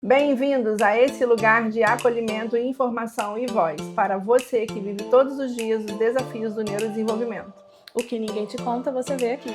Bem-vindos a esse lugar de acolhimento, informação e voz para você que vive todos os dias os desafios do neurodesenvolvimento. O que ninguém te conta, você vê aqui.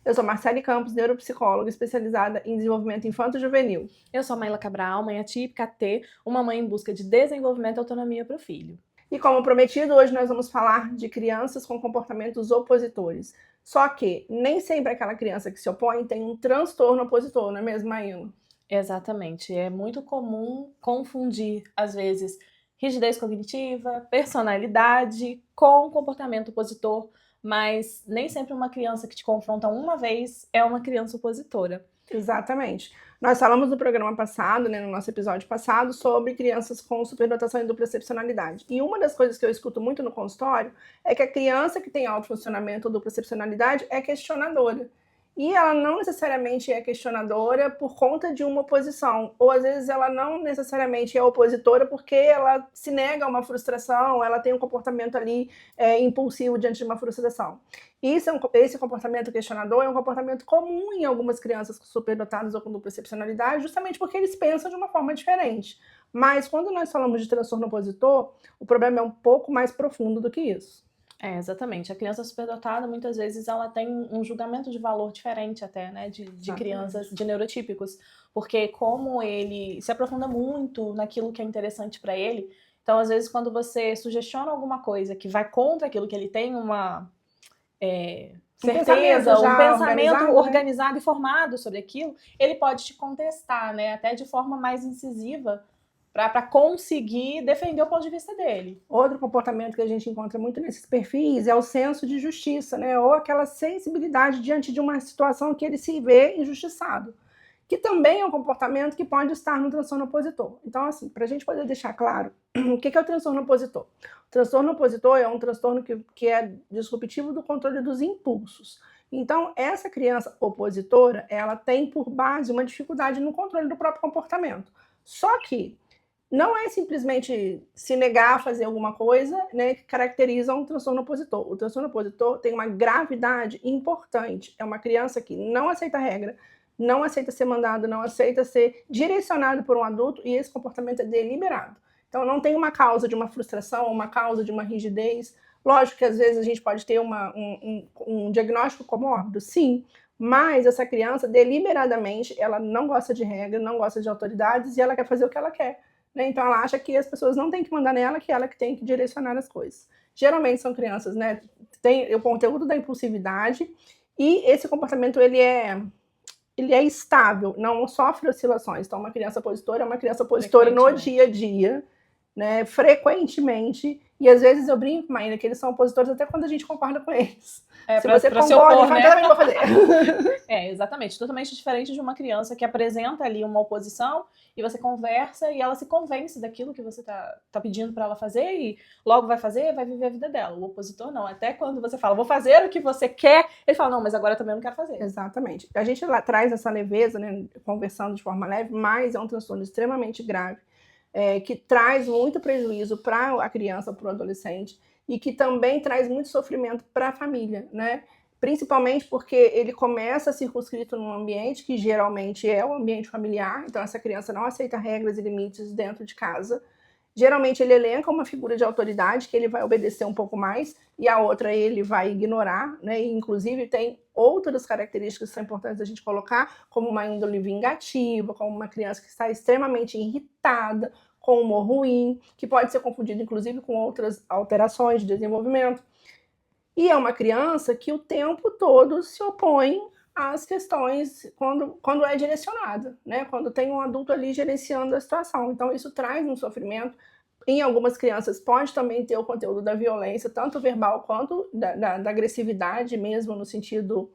Eu sou Marcele Campos, neuropsicóloga especializada em desenvolvimento infanto-juvenil. Eu sou a Maila Cabral, mãe atípica T, uma mãe em busca de desenvolvimento e autonomia para o filho. E como prometido, hoje nós vamos falar de crianças com comportamentos opositores. Só que nem sempre aquela criança que se opõe tem um transtorno opositor, não é mesmo, Maíla? Exatamente. É muito comum confundir, às vezes, rigidez cognitiva, personalidade com comportamento opositor, mas nem sempre uma criança que te confronta uma vez é uma criança opositora. Exatamente. Nós falamos no programa passado, no nosso episódio passado, sobre crianças com superdotação e dupla excepcionalidade. E uma das coisas que eu escuto muito no consultório é que a criança que tem alto funcionamento ou dupla excepcionalidade é questionadora. E ela não necessariamente é questionadora por conta de uma oposição, ou às vezes ela não necessariamente é opositora porque ela se nega a uma frustração, ela tem um comportamento ali impulsivo diante de uma frustração. Esse comportamento questionador é um comportamento comum em algumas crianças superdotadas ou com dupla excepcionalidade, justamente porque eles pensam de uma forma diferente. Mas quando nós falamos de transtorno opositor, o problema é um pouco mais profundo do que isso. Exatamente. A criança superdotada, muitas vezes, ela tem um julgamento de valor diferente até, né, de crianças, de neurotípicos, porque como ele se aprofunda muito naquilo que é interessante para ele, então, às vezes, quando você sugestiona alguma coisa que vai contra aquilo que ele tem uma certeza, um pensamento organizado e formado sobre aquilo, ele pode te contestar, né, até de forma mais incisiva, para conseguir defender o ponto de vista dele. Outro comportamento que a gente encontra muito nesses perfis é o senso de justiça, né? Ou aquela sensibilidade diante de uma situação que ele se vê injustiçado, que também é um comportamento que pode estar no transtorno opositor. Então, assim, para a gente poder deixar claro, o que é o transtorno opositor? O transtorno opositor é um transtorno que é disruptivo do controle dos impulsos. Então, essa criança opositora, ela tem por base uma dificuldade no controle do próprio comportamento. Só que não é simplesmente se negar a fazer alguma coisa, né, que caracteriza um transtorno opositor. O transtorno opositor tem uma gravidade importante. É uma criança que não aceita regra, não aceita ser mandado, não aceita ser direcionado por um adulto, e esse comportamento é deliberado. Então não tem uma causa de uma frustração, uma causa de uma rigidez. Lógico que às vezes a gente pode ter um diagnóstico comórbido, sim, mas essa criança, deliberadamente, ela não gosta de regra, não gosta de autoridades, e ela quer fazer o que ela quer. Então ela acha que as pessoas não têm que mandar nela, que ela que tem que direcionar as coisas. Geralmente são crianças, né, tem o conteúdo da impulsividade, e esse comportamento ele é estável, não sofre oscilações. Então uma criança opositora é uma criança opositora no dia a dia, né, frequentemente, e às vezes eu brinco, Maíra, que eles são opositores até quando a gente concorda com eles. Se você concorda, né? Eu também vou fazer. Exatamente. Totalmente diferente de uma criança que apresenta ali uma oposição e você conversa e ela se convence daquilo que você tá pedindo para ela fazer e logo vai fazer, vai viver a vida dela. O opositor não. Até quando você fala, vou fazer o que você quer, ele fala, não, mas agora também não quero fazer. Exatamente. A gente lá traz essa leveza, né, conversando de forma leve, mas é um transtorno extremamente grave, que traz muito prejuízo para a criança, para o adolescente, e que também traz muito sofrimento para a família, né? Principalmente porque ele começa circunscrito num ambiente que geralmente é o ambiente familiar, então essa criança não aceita regras e limites dentro de casa. Geralmente ele elenca uma figura de autoridade que ele vai obedecer um pouco mais e a outra ele vai ignorar, né? E, inclusive tem outras características que são importantes a gente colocar, como uma índole vingativa, como uma criança que está extremamente irritada, com humor ruim, que pode ser confundido inclusive com outras alterações de desenvolvimento. E é uma criança que o tempo todo se opõe às questões quando é direcionada, né? Quando tem um adulto ali gerenciando a situação. Então isso traz um sofrimento. Em algumas crianças pode também ter o conteúdo da violência, tanto verbal quanto da agressividade mesmo, no sentido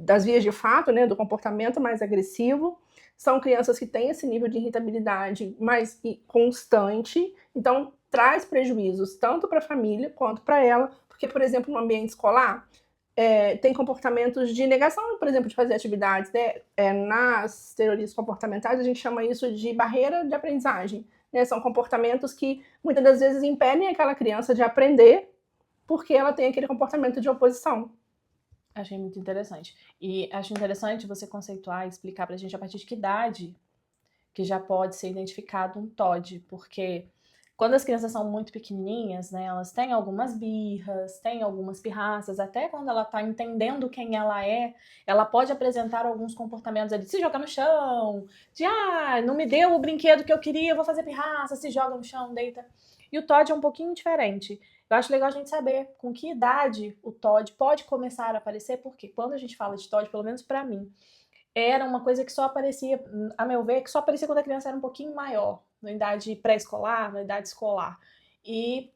das vias de fato, né? Do comportamento mais agressivo. São crianças que têm esse nível de irritabilidade mais constante, então traz prejuízos tanto para a família quanto para ela, porque, por exemplo, no ambiente escolar, tem comportamentos de negação, por exemplo, de fazer atividades, né? Nas teorias comportamentais, a gente chama isso de barreira de aprendizagem, né? São comportamentos que muitas das vezes impedem aquela criança de aprender porque ela tem aquele comportamento de oposição. Achei muito interessante. E acho interessante você conceituar e explicar pra gente a partir de que idade que já pode ser identificado um TOD, porque quando as crianças são muito pequenininhas, né, elas têm algumas birras, têm algumas pirraças, até quando ela está entendendo quem ela é, ela pode apresentar alguns comportamentos ali, se joga no chão, de não me deu o brinquedo que eu queria, vou fazer pirraça, se joga no chão, deita. E o TOD é um pouquinho diferente. Eu acho legal a gente saber com que idade o TOD pode começar a aparecer, porque quando a gente fala de TOD, pelo menos para mim, era uma coisa que só aparecia, a meu ver, que só aparecia quando a criança era um pouquinho maior, na idade pré-escolar, na idade escolar. E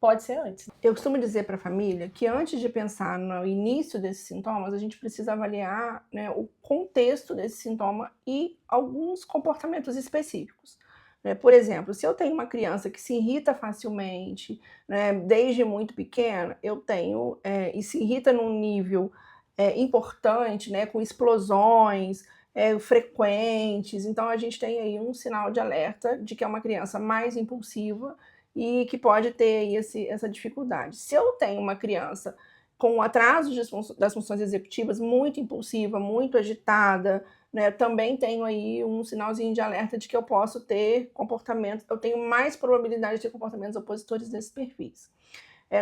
pode ser antes. Eu costumo dizer para a família que antes de pensar no início desses sintomas, a gente precisa avaliar, né, o contexto desse sintoma e alguns comportamentos específicos. Por exemplo, se eu tenho uma criança que se irrita facilmente, né, desde muito pequena, eu tenho, e se irrita num nível importante, né, com explosões frequentes, então a gente tem aí um sinal de alerta de que é uma criança mais impulsiva e que pode ter aí essa dificuldade. Se eu tenho uma criança com atraso das funções executivas, muito impulsiva, muito agitada, né, também tenho aí um sinalzinho de alerta de que eu posso ter comportamentos, eu tenho mais probabilidade de ter comportamentos opositores desses perfis.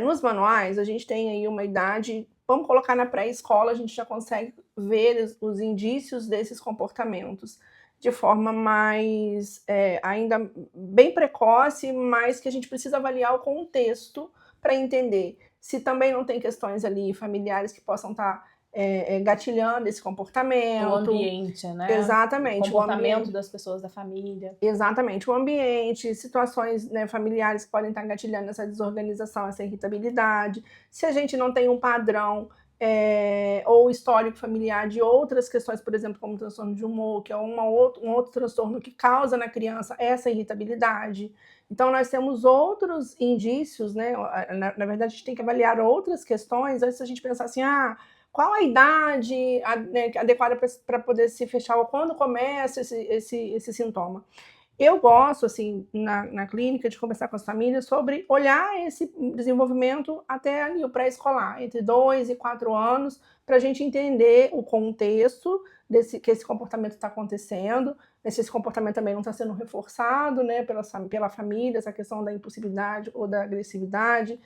Nos manuais, a gente tem aí uma idade, vamos colocar na pré-escola, a gente já consegue ver os indícios desses comportamentos de forma mais, ainda bem precoce, mas que a gente precisa avaliar o contexto para entender se também não tem questões ali familiares que possam estar gatilhando esse comportamento. O ambiente, né? Exatamente. O comportamento das pessoas da família. Exatamente. O ambiente, situações, né, familiares que podem estar gatilhando essa desorganização, essa irritabilidade. Se a gente não tem um padrão ou histórico familiar de outras questões, por exemplo, como transtorno de humor, que é um outro transtorno que causa na criança essa irritabilidade. Então, nós temos outros indícios, né? Na verdade, a gente tem que avaliar outras questões antes da gente pensar assim, qual a idade adequada para poder se fechar, ou quando começa esse sintoma. Eu gosto, assim, na clínica, de conversar com as famílias sobre olhar esse desenvolvimento até ali o pré-escolar, entre 2 e 4 anos, para a gente entender o contexto que esse comportamento está acontecendo, se esse comportamento também não está sendo reforçado, né, pela família, essa questão da impulsividade ou da agressividade,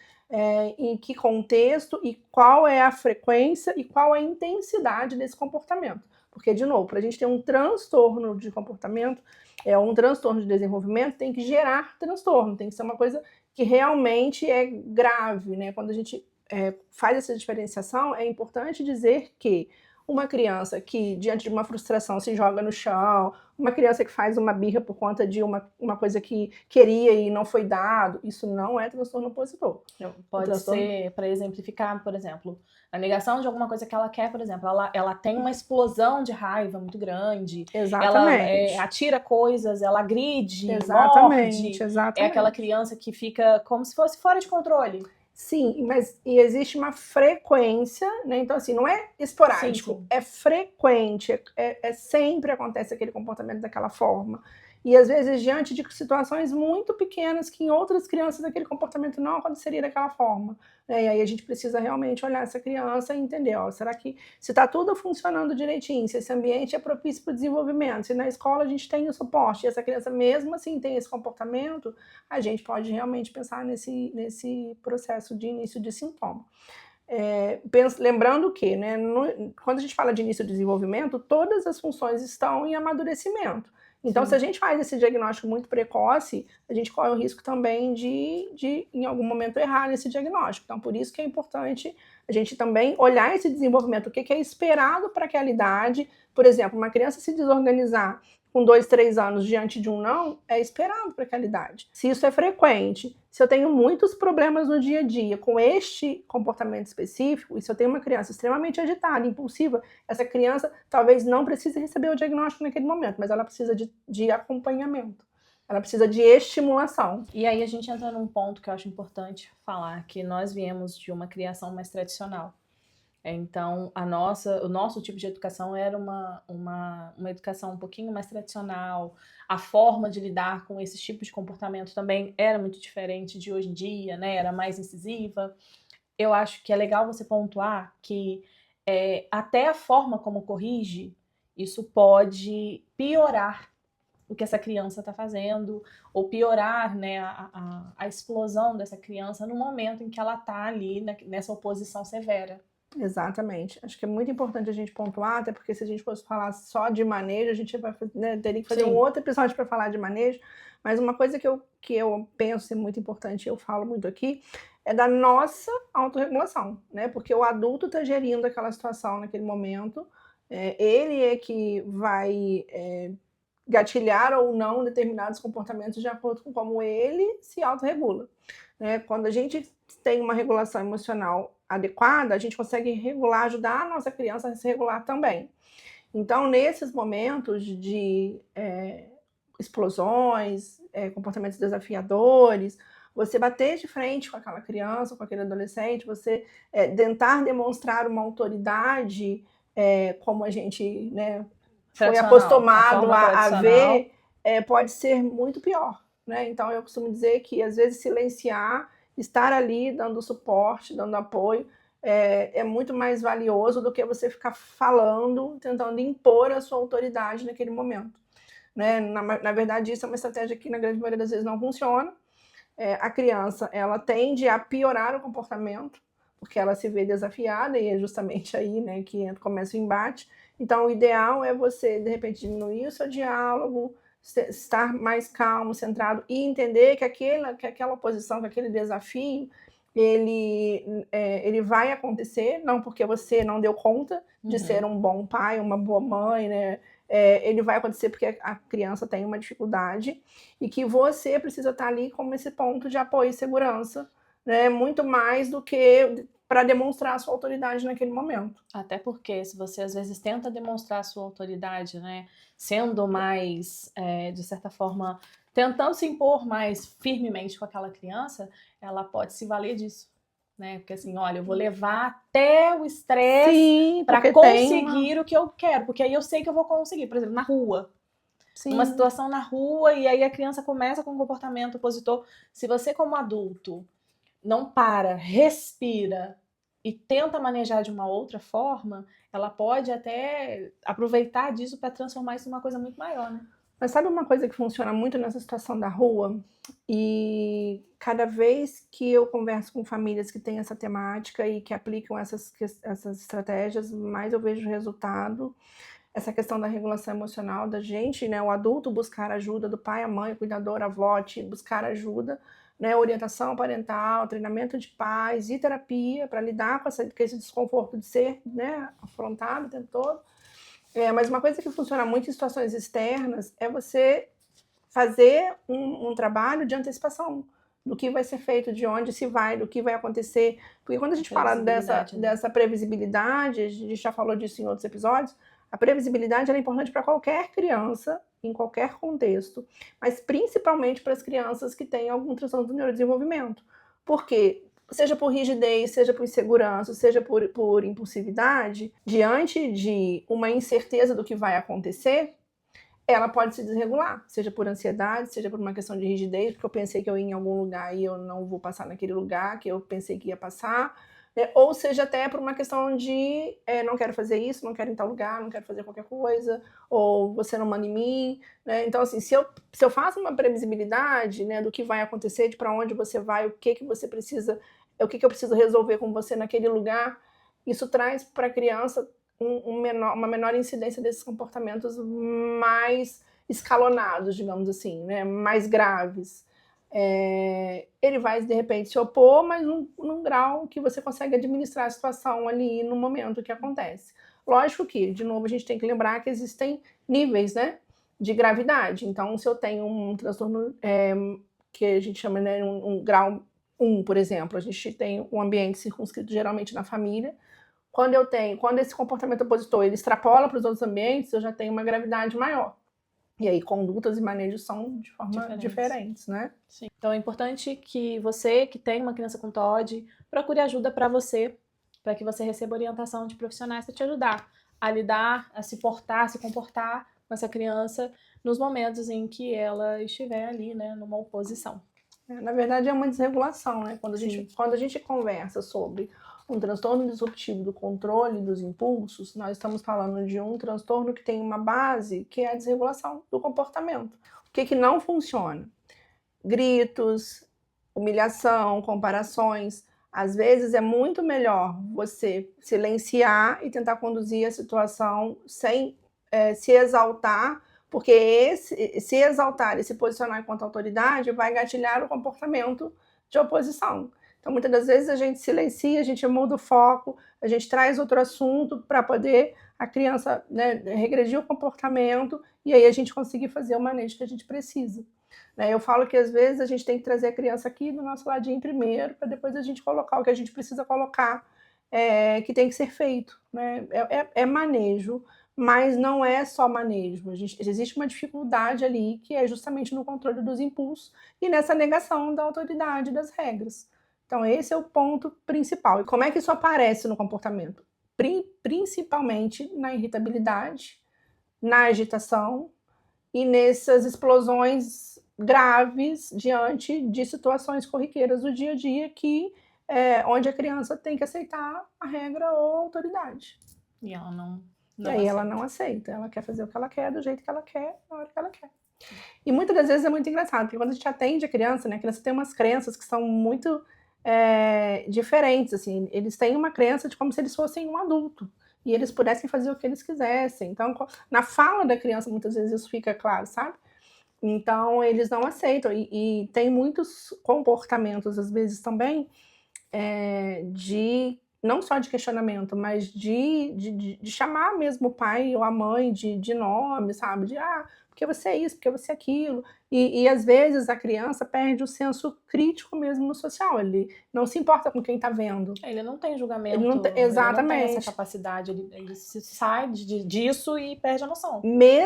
em que contexto e qual é a frequência e qual a intensidade desse comportamento. Porque, de novo, para a gente ter um transtorno de comportamento, um transtorno de desenvolvimento, tem que gerar transtorno, tem que ser uma coisa que realmente é grave, né? Quando a gente faz essa diferenciação, é importante dizer que uma criança que, diante de uma frustração, se joga no chão, uma criança que faz uma birra por conta de uma coisa que queria e não foi dado, isso não é transtorno opositor. Pode ser, para exemplificar, por exemplo, a negação de alguma coisa que ela quer, por exemplo, ela tem uma explosão de raiva muito grande. Exatamente. Ela atira coisas, ela agride, exatamente, morde. Exatamente. É aquela criança que fica como se fosse fora de controle. Sim, mas existe uma frequência, né? Então, assim, não é esporádico, sim. É frequente, sempre acontece aquele comportamento daquela forma. E às vezes diante de situações muito pequenas que em outras crianças aquele comportamento não aconteceria daquela forma. Né? E aí a gente precisa realmente olhar essa criança e entender, será que se está tudo funcionando direitinho, se esse ambiente é propício para o desenvolvimento, se na escola a gente tem o suporte e essa criança mesmo assim tem esse comportamento, a gente pode realmente pensar nesse processo de início de sintoma. Lembrando que, né, quando a gente fala de início de desenvolvimento, todas as funções estão em amadurecimento. Então, sim, se a gente faz esse diagnóstico muito precoce, a gente corre o risco também de em algum momento, errar nesse diagnóstico. Então, por isso que é importante a gente também olhar esse desenvolvimento, o que é esperado para aquela idade. Por exemplo, uma criança se desorganizar com 2, 3 anos diante de um não, é esperado para aquela idade. Se isso é frequente, se eu tenho muitos problemas no dia a dia com este comportamento específico, e se eu tenho uma criança extremamente agitada, impulsiva, essa criança talvez não precise receber o diagnóstico naquele momento, mas ela precisa de acompanhamento. Ela precisa de estimulação. E aí a gente entra num ponto que eu acho importante falar, que nós viemos de uma criação mais tradicional. Então, o nosso tipo de educação era uma educação um pouquinho mais tradicional. A forma de lidar com esses tipos de comportamento também era muito diferente de hoje em dia, né? Era mais incisiva. Eu acho que é legal você pontuar que até a forma como corrige, isso pode piorar o que essa criança está fazendo, ou piorar, né, a explosão dessa criança no momento em que ela está ali nessa oposição severa. Exatamente. Acho que é muito importante a gente pontuar, até porque se a gente fosse falar só de manejo, a gente vai, né, teria que fazer um outro episódio para falar de manejo, mas uma coisa que eu penso ser muito importante, eu falo muito aqui, é da nossa autorregulação, né? Porque o adulto está gerindo aquela situação naquele momento, ele é que vai gatilhar ou não determinados comportamentos de acordo com como ele se autorregula, né? Quando a gente tem uma regulação emocional adequada, a gente consegue regular, ajudar a nossa criança a se regular também. Então, nesses momentos de explosões, comportamentos desafiadores, você bater de frente com aquela criança, com aquele adolescente, você tentar demonstrar uma autoridade, como a gente, né, foi acostumado a ver, pode ser muito pior, né? Então, eu costumo dizer que, às vezes, silenciar, estar ali dando suporte, dando apoio, é muito mais valioso do que você ficar falando, tentando impor a sua autoridade naquele momento, né? Na verdade, isso é uma estratégia que, na grande maioria das vezes, não funciona. A criança, ela tende a piorar o comportamento, porque ela se vê desafiada, e é justamente aí, né, que começa o embate. Então, o ideal é você, de repente, diminuir o seu diálogo, estar mais calmo, centrado, e entender que aquela oposição, que aquele desafio, ele vai acontecer, não porque você não deu conta de ser um bom pai, uma boa mãe, né? Ele vai acontecer porque a criança tem uma dificuldade e que você precisa estar ali como esse ponto de apoio e segurança, né? Muito mais do que para demonstrar a sua autoridade naquele momento. Até porque se você às vezes tenta demonstrar a sua autoridade, né, sendo mais, de certa forma, tentando se impor mais firmemente com aquela criança, ela pode se valer disso, né? Porque assim, olha, eu vou levar até o estresse para conseguir o que eu quero, porque aí eu sei que eu vou conseguir, por exemplo, na rua. Sim. Numa situação na rua, e aí a criança começa com um comportamento opositor. Se você, como adulto, não para, respira e tenta manejar de uma outra forma, ela pode até aproveitar disso para transformar isso numa coisa muito maior, né? Mas sabe uma coisa que funciona muito nessa situação da rua? E cada vez que eu converso com famílias que têm essa temática e que aplicam essas estratégias, mais eu vejo resultado. Essa questão da regulação emocional da gente, né, o adulto buscar ajuda do pai, a mãe, o cuidador, a avó, buscar ajuda, né, orientação parental, treinamento de pais e terapia para lidar com esse desconforto de ser, né, afrontado o tempo todo. Mas uma coisa que funciona muito em situações externas é você fazer um trabalho de antecipação do que vai ser feito, de onde se vai, do que vai acontecer. Porque quando a gente fala dessa previsibilidade, a gente já falou disso em outros episódios, a previsibilidade é importante para qualquer criança, em qualquer contexto, mas principalmente para as crianças que têm algum transtorno do neurodesenvolvimento. Porque, seja por rigidez, seja por insegurança, seja por impulsividade, diante de uma incerteza do que vai acontecer, ela pode se desregular, seja por ansiedade, seja por uma questão de rigidez, porque eu pensei que eu ia em algum lugar e eu não vou passar naquele lugar que eu pensei que ia passar, ou seja até por uma questão de não quero fazer isso, não quero ir em tal lugar, não quero fazer qualquer coisa, ou você não manda em mim, né? Então assim, se eu faço uma previsibilidade, né, do que vai acontecer, de para onde você vai, o que você precisa, o que eu preciso resolver com você naquele lugar, isso traz para a criança uma menor incidência desses comportamentos mais escalonados, digamos assim, né, mais graves. Ele vai, de repente, se opor, mas num grau que você consegue administrar a situação ali no momento que acontece. Lógico que, de novo, a gente tem que lembrar que existem níveis, né, de gravidade. Então, se eu tenho um transtorno que a gente chama, né, um grau 1, por exemplo, a gente tem um ambiente circunscrito geralmente na família. Quando esse comportamento opositor ele extrapola para os outros ambientes, eu já tenho uma gravidade maior. E aí, condutas e manejos são de forma diferentes, né? Sim. Então, é importante que você, que tem uma criança com TOD, procure ajuda para você, para que você receba orientação de profissionais para te ajudar a lidar, a se portar, a se comportar com essa criança nos momentos em que ela estiver ali, né, numa oposição. Na verdade, é uma desregulação, né? Quando a gente conversa sobre Um transtorno disruptivo do controle dos impulsos, nós estamos falando de um transtorno que tem uma base, que é a desregulação do comportamento. O que não funciona? Gritos, humilhação, comparações. Às vezes é muito melhor você silenciar e tentar conduzir a situação sem se exaltar, porque se exaltar e se posicionar enquanto autoridade vai gatilhar o comportamento de oposição. Então, muitas das vezes a gente silencia, a gente muda o foco, a gente traz outro assunto para poder a criança, né, regredir o comportamento e aí a gente conseguir fazer o manejo que a gente precisa. Eu falo que às vezes a gente tem que trazer a criança aqui do nosso ladinho primeiro, para depois a gente colocar o que a gente precisa colocar, que tem que ser feito. Né? É manejo, mas não é só manejo. Existe uma dificuldade ali que é justamente no controle dos impulsos e nessa negação da autoridade das regras. Então esse é o ponto principal. E como é que isso aparece no comportamento? Principalmente na irritabilidade, na agitação e nessas explosões graves diante de situações corriqueiras do dia a dia onde a criança tem que aceitar a regra ou a autoridade. E ela não e aí ela não aceita, ela quer fazer o que ela quer, do jeito que ela quer, na hora que ela quer. E muitas das vezes é muito engraçado, porque quando a gente atende a criança, né, a criança tem umas crenças que são muito diferentes, assim, eles têm uma crença de como se eles fossem um adulto, e eles pudessem fazer o que eles quisessem. Então, na fala da criança, muitas vezes isso fica claro, sabe? Então, eles não aceitam, e tem muitos comportamentos, às vezes, também, não só de questionamento, mas de chamar mesmo o pai ou a mãe de nome, sabe? Porque você é isso, porque você é aquilo. E às vezes a criança perde o senso crítico mesmo no social. Ele não se importa com quem está vendo. Ele não tem julgamento. Exatamente. Ele não tem essa capacidade. Ele se sai disso e perde a noção.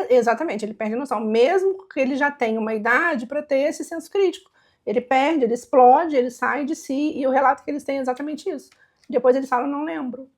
Exatamente, ele perde a noção. Mesmo que ele já tenha uma idade para ter esse senso crítico. Ele perde, ele explode, ele sai de si. E o relato que eles têm é exatamente isso. Depois eles falam, não lembro.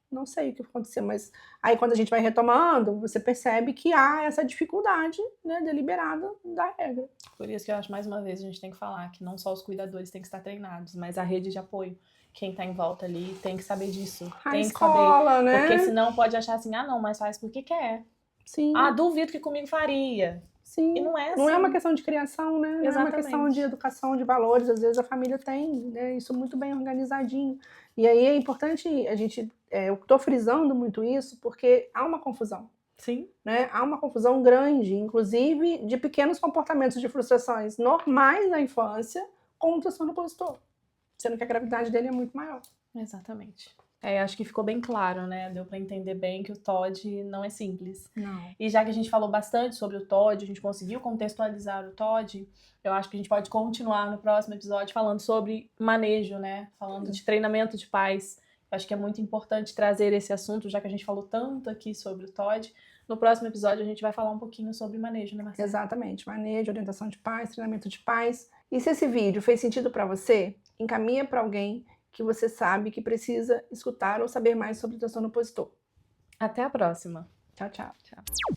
Não sei o que aconteceu, mas aí quando a gente vai retomando, você percebe que há essa dificuldade, né, deliberada da regra. Por isso que eu acho, mais uma vez, a gente tem que falar que não só os cuidadores têm que estar treinados, mas a rede de apoio, quem está em volta ali, tem que saber disso. A escola, né? Porque senão pode achar assim, não, mas faz porque quer. Sim. Duvido que comigo faria. Sim. E não é assim. Não é uma questão de criação, né? Não Exatamente. É uma questão de educação, de valores. Às vezes a família tem, né, isso muito bem organizadinho. E aí é importante eu estou frisando muito isso porque há uma confusão. Sim. Né? Há uma confusão grande, inclusive de pequenos comportamentos de frustrações normais na infância com o transtorno opositor, sendo que a gravidade dele é muito maior. Exatamente. Acho que ficou bem claro, né? Deu para entender bem que o TOD não é simples. Não. E já que a gente falou bastante sobre o TOD, a gente conseguiu contextualizar o TOD, eu acho que a gente pode continuar no próximo episódio falando sobre manejo, né? Falando de treinamento de pais. Eu acho que é muito importante trazer esse assunto, já que a gente falou tanto aqui sobre o TOD. No próximo episódio a gente vai falar um pouquinho sobre manejo, né, Marcela? Exatamente. Manejo, orientação de pais, treinamento de pais. E se esse vídeo fez sentido para você, encaminha para alguém que você sabe que precisa escutar ou saber mais sobre o transtorno opositor. Até a próxima. Tchau, tchau. Tchau.